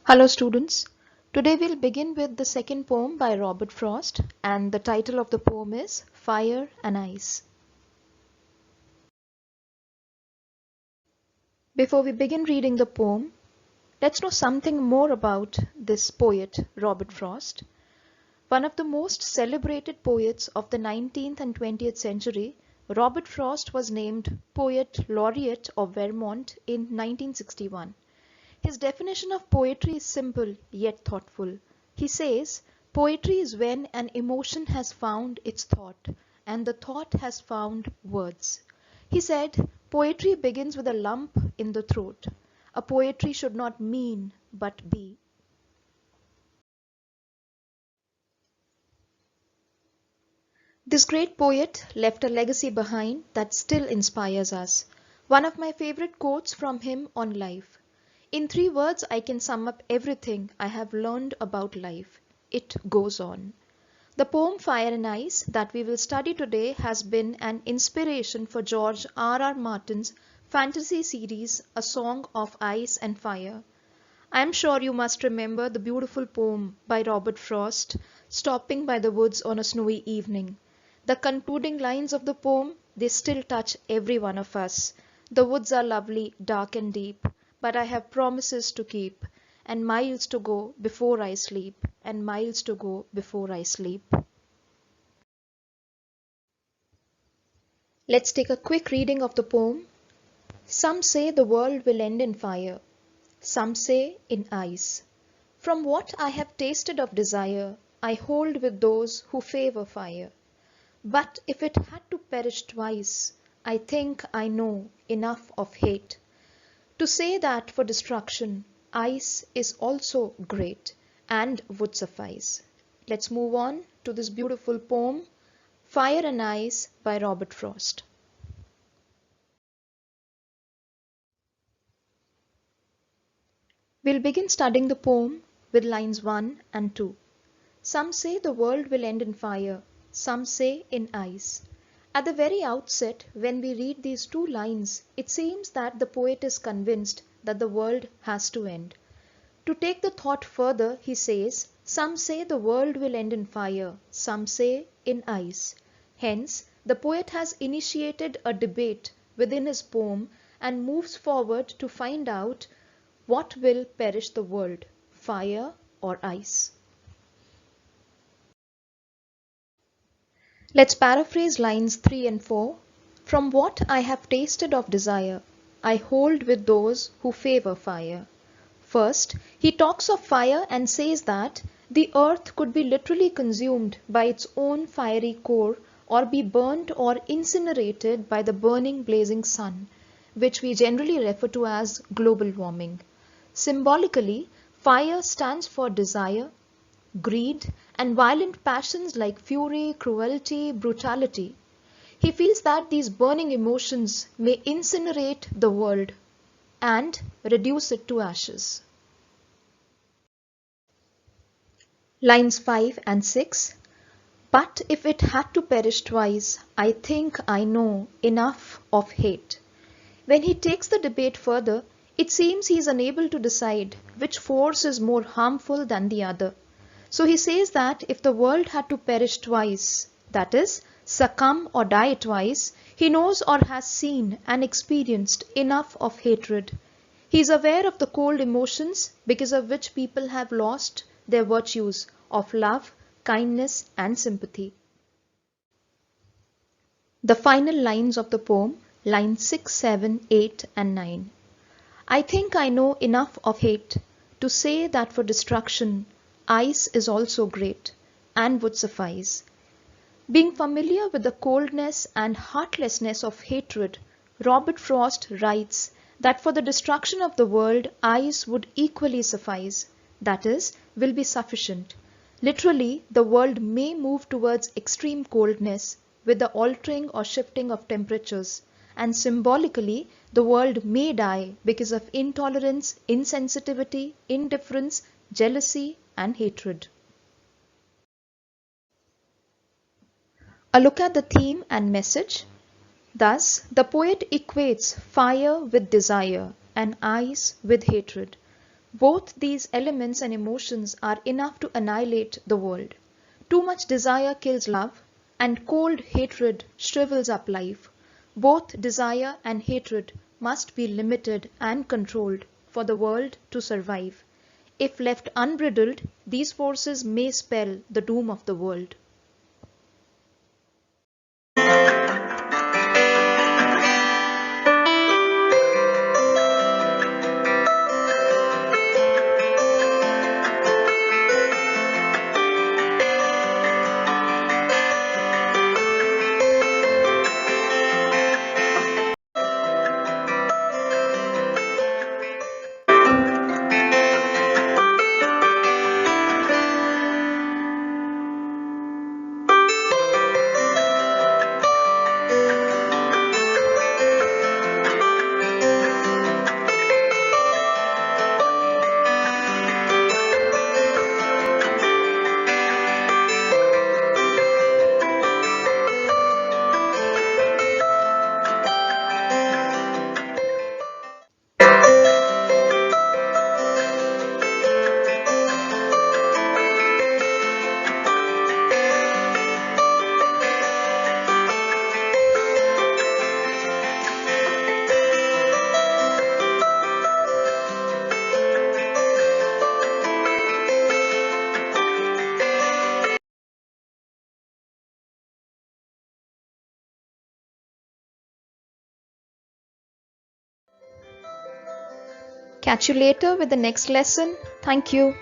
Hello students. Today we'll begin with the second poem by Robert Frost, and the title of the poem is Fire and Ice. Before we begin reading the poem, let's know something more about this poet Robert Frost. One of the most celebrated poets of the 19th and 20th century, Robert Frost was named Poet Laureate of Vermont in 1961. His definition of poetry is simple yet thoughtful. He says, poetry is when an emotion has found its thought, and the thought has found words. He said, poetry begins with a lump in the throat. A poetry should not mean, but be. This great poet left a legacy behind that still inspires us. One of my favorite quotes from him on life. In 3 words, I can sum up everything I have learned about life. It goes on. The poem Fire and Ice that we will study today has been an inspiration for George R. Martin's fantasy series A Song of Ice and Fire. I am sure you must remember the beautiful poem by Robert Frost, Stopping by the Woods on a Snowy Evening. The concluding lines of the poem, they still touch every one of us. The woods are lovely, dark and deep, but I have promises to keep, and miles to go before I sleep, and miles to go before I sleep. Let's take a quick reading of the poem. Some say the world will end in fire, some say in ice. From what I have tasted of desire, I hold with those who favor fire. But if it had to perish twice, I think I know enough of hate to say that for destruction, ice is also great and would suffice. Let's move on to this beautiful poem, Fire and Ice by Robert Frost. We'll begin studying the poem with lines 1 and 2. Some say the world will end in fire, some say in ice. At the very outset, when we read these 2 lines, it seems that the poet is convinced that the world has to end. To take the thought further, he says, some say the world will end in fire, some say in ice. Hence, the poet has initiated a debate within his poem and moves forward to find out what will perish the world, fire or ice. Let's paraphrase lines 3 and 4. From what I have tasted of desire, I hold with those who favor fire. First, he talks of fire and says that the earth could be literally consumed by its own fiery core or be burnt or incinerated by the burning blazing sun, which we generally refer to as global warming. Symbolically, fire stands for desire, greed, and violent passions like fury, cruelty, brutality. He feels that these burning emotions may incinerate the world and reduce it to ashes. Lines 5 and 6. But if it had to perish twice, I think I know enough of hate. When he takes the debate further, it seems he is unable to decide which force is more harmful than the other. So he says that if the world had to perish twice, that is, succumb or die twice, he knows or has seen and experienced enough of hatred. He is aware of the cold emotions because of which people have lost their virtues of love, kindness, and sympathy. The final lines of the poem, lines 6, 7, 8, and 9. I think I know enough of hate to say that for destruction, ice is also great and would suffice. Being familiar with the coldness and heartlessness of hatred, Robert Frost writes that for the destruction of the world, ice would equally suffice, that is, will be sufficient. Literally, the world may move towards extreme coldness with the altering or shifting of temperatures, and symbolically, the world may die because of intolerance, insensitivity, indifference, jealousy, and hatred. A look at the theme and message. Thus, the poet equates fire with desire and ice with hatred. Both these elements and emotions are enough to annihilate the world. Too much desire kills love, and cold hatred shrivels up life. Both desire and hatred must be limited and controlled for the world to survive. If left unbridled, these forces may spell the doom of the world. Catch you later with the next lesson. Thank you.